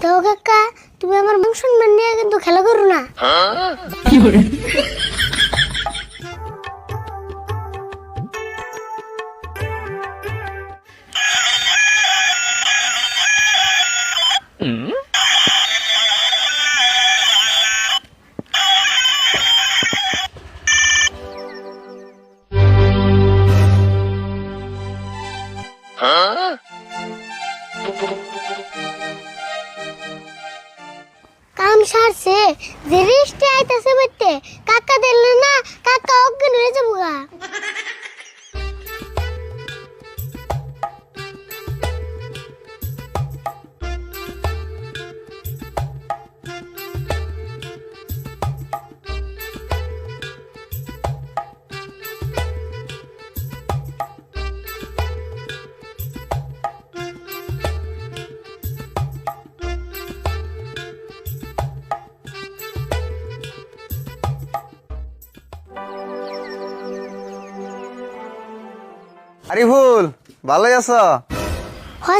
তো কাকা তুমি আমার মান সম্মান নিয়ে কিন্তু খেলা করো না। কাম সারছে যে রিস্টে আইতাছে বইতে কাকা দিল না কাকা অজ্ঞান হয়ে যাবো গা। আরিফুল ভালোই আছো?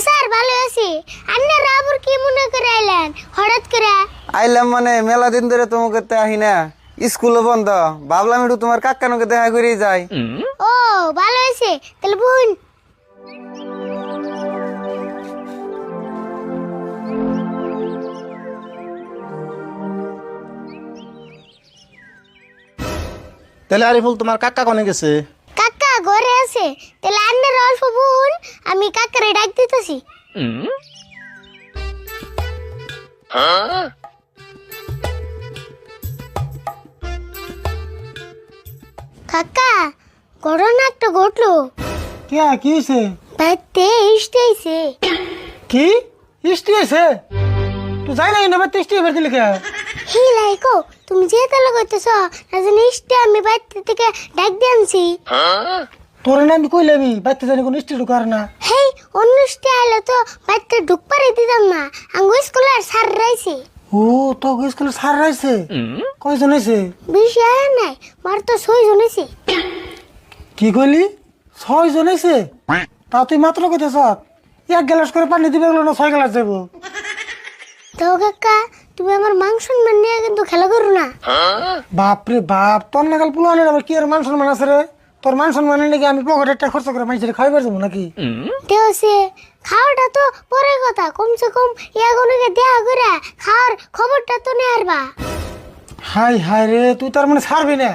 স্যার ভালো আছি। আপনারা আবার কি মনে করে আইলেন হঠাৎ করে? আইলাম মানে মেলা দিন ধরে তোমাকে তো আহি না, স্কুলও বন্ধ, ভাবলাম একটু তোমার কাকানুকে দেখা করেই যাই। ও ভালো আছে তাহলে বোন। তাহলে আরিফুল তোমার কাকা কোনে গেছে? কাকা ঘরে আছে। তাহলে আপনারা অল্প বোন, আমি কাকারে ডাক দিতেছি। কাকা ঘটনা একটা ঘটলো। কি হয়েছে? বাড়িতে ইস্টেছে। কি ইষ্টি আছে? তুই যাই না বাড়িতে ইষ্টি বেরতে লিখে হে লাইকো তুমি যে তালা করতেছ না জানি ইস্টে আমি বাড়িতে থেকে ডাক দিয়ে আনছি। তোর না আমি কইলামি বাড়িতে জানি কোনো ইষ্টি ঢুকার না। হেই অন্য ইস্টে আইলে তো বাড়িতে ঢুক পারে দিতাম না। আঙ্গু স্কুলে আর সার রাইছে। ও তো স্কুলে সার রাইছে? কয়জন হয়েছে? বেশি আয় নাই, মার তো 6 জন হয়েছে। কি কইলি 6 জন হয়েছে? তা তুই মাত্র কইতেছ 1 গ্লাস করে পানি দিবে গেল না 6 গ্লাস যাবো? তো কাকা তুমি আমার মান সম্মান নিয়ে কিন্তু খেলা করো না। বাপরে বাপ, তোর নাগাল পুলানের আবার কি আর মান সম্মান আছে রে? তোর মান সম্মানের নাকি আমি পকেটে একটা খরচ করে মানুষের খাইবার যাবো নাকি? দেওছে খাওয়াটা তো পরের কথা, কমসে কম ইয়াগুলোকে দেয়া করে খাওয়ার খবরটা তো নেয়ার বা। হাই হাই রে, তুই তার মানে ছাড়বি না?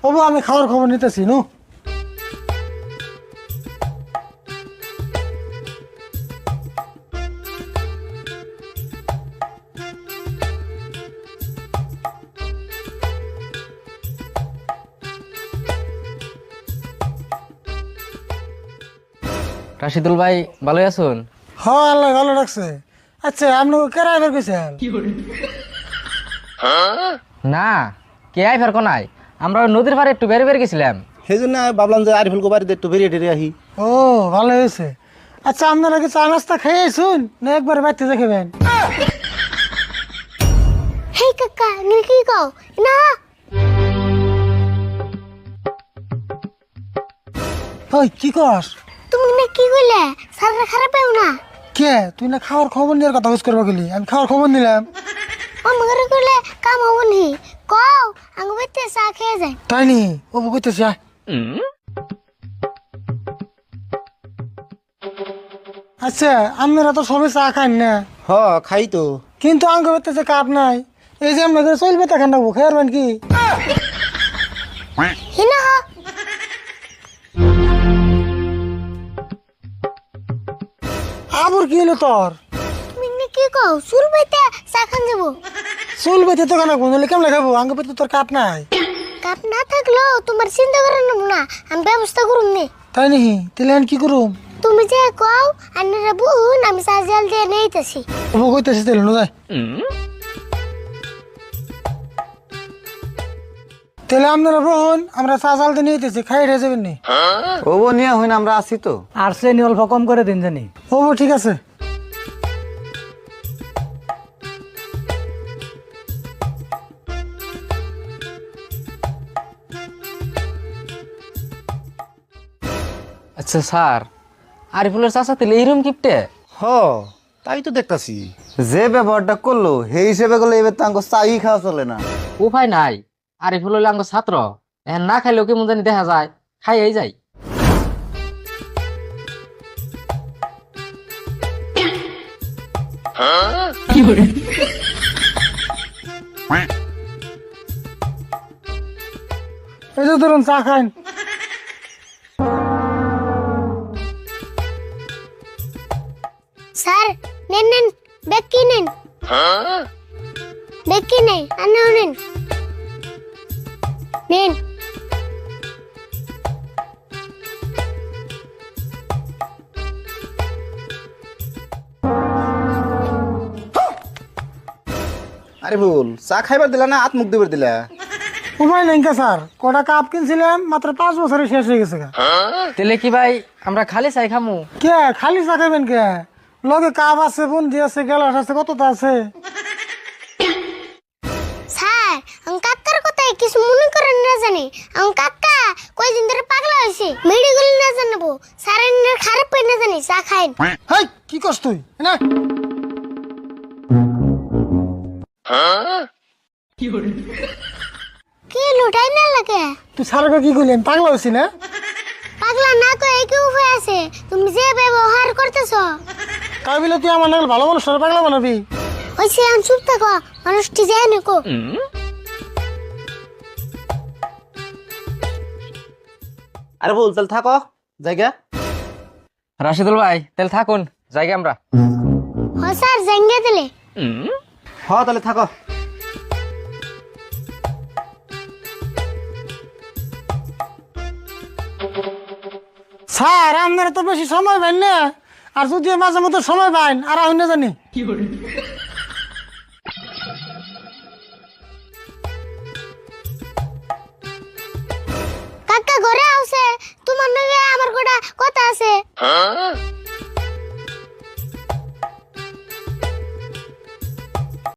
ওবো আমি খাওয়ার খবর নিতেছি নু। রাশিদুল ভাই ভালোই আছেন? হ আল্লাহ ভালো রাখছে। আচ্ছা আপনাকে কেরা এবার গেছেন? না কে আই ফের কোনায়, আমরা ওই নদীর পাড়ে একটু বেড়ে বেড়ে গেছিলাম। সেই জন্য ভাবলাম যে আরিফুলকে বাড়িতে একটু বেরিয়ে টেরিয়ে আহি। ও ভালো হয়েছে। আচ্ছা আপনারা কি চা নাস্তা খেয়ে শুন না একবারে বাড়িতে দেখবেন? হেই কাকা নীল কি কও না? ওই কি কস? তুমি না কি কইলে সারা খারাপ পাও না? কে তুই না খাওয়ার খবর নেওয়ার কথা বুঝ করবা গেলি? আমি খাওয়ার খবর নিলাম। আমাকে কইলে কাম হবো নি? কও আঙ্গু বাইতে চা খেয়ে যায়। তাই নি? ও কইতেছি আয়। আচ্ছা আপনারা তো সবাই চা খান না, হ খাই তো। কিন্তু আঙ্গ বেতেছে কাপ নাই। এই যে আপনাদের চলবে তা খান রাখবো খেয়ারবেন কি? হিনা আবার কি হলো তোর? তুমি না কি কও চুল বাইতে চা খান যাবো? চুল বেঁধে তো খানা কোন কেমন খাবো? আঙ্গ বেতে তোর কাপ নাই। কাপ না থাকলেও তোমার চিন্তা করে নেবো না, আমি ব্যবস্থা করুম নে। তাই নাকি? তাহলে আমি কি করুম? তুমি যে কও আন্নারা বোন আমি চা জল দিয়ে নেইতেছি। ও কইতেছি তাহলে না যায়। তাহলে আপনারা বোন আমরা চা চালতে নিয়েছি, খাই রে যাবেন নি? ওবো নিয়ে হইন, আমরা আছি তো। আর সে নি অল্প কম করে দিন জানি। ও ঠিক আছে। আচ্ছা স্যার, আরিফুলের চাচা তাহলে এইরকম কিপটে? হ তাই তো দেখতাছি। যে ব্যবহারটা করলো সেই হিসেবে করলে এবার তাঙ্ক চাই খাওয়া চলে না। উপায় নাই, আরিফুল হইলে আঙ্গ ছাত্র, এখন না খাইলেও কেমন জানি দেখা যায়, খাইয়াই যাই। এই যে ধরুন চা খাইন। স্যার নেন নেন, ব্যাগ কি নেন, ব্যাগ কি নেই, আনাও নেন নেন। আরিফুল চা খাইবার দিলা না হাত মুখ দিবার দিলা? উপায় নেই কে স্যার, কটা কাপ কিনছিলাম মাত্র 5 বছরে শেষ হয়ে গেছে গা। তাহলে কি ভাই আমরা খালি চাই খামু? কে খালি চা খাইবেন কে? লগে কাপ আছে, বুন্দি আছে, গ্লাস আছে, কতটা আছে। স্যার আমার কাকার কথায় কিছু মনে করেন না জানি, আমার কাকা কয়দিন ধরে পাগলা হয়েছে, মেডিকেল না জানাবো স্যার, খারাপ পাই না জানি, চা খাইন। হেই কি করছ তুই না? কি লুটাই না লাগে? তুই স্যারকে কি কইলেন, পাগলা হইছি না? পাগলা না কয়ে কি উপায় আছে? তুমি যে ব্যবহার করতেছো। তাই বলে তুই আমার নাকি ভালো মানুষ পাগলা বানাবি? হয়েছে আমি চুপ থাকো, মানুষটি যায় নাকো। আরিফুল তাহলে থাকো জায়গা। রাশিদুল ভাই তাহলে থাকুন, জায়গা আমরা। হ স্যার জাঙ্গে দিলে। হ তাহলে থাকো। স্যার আপনারা তো বেশি সময় পাইন না, আর যদি মাঝে মধ্যে সময় পাইন আর আমি না জানি। কাকা ঘরে আছে, তোমার নাকি আমার গোটা কথা আছে।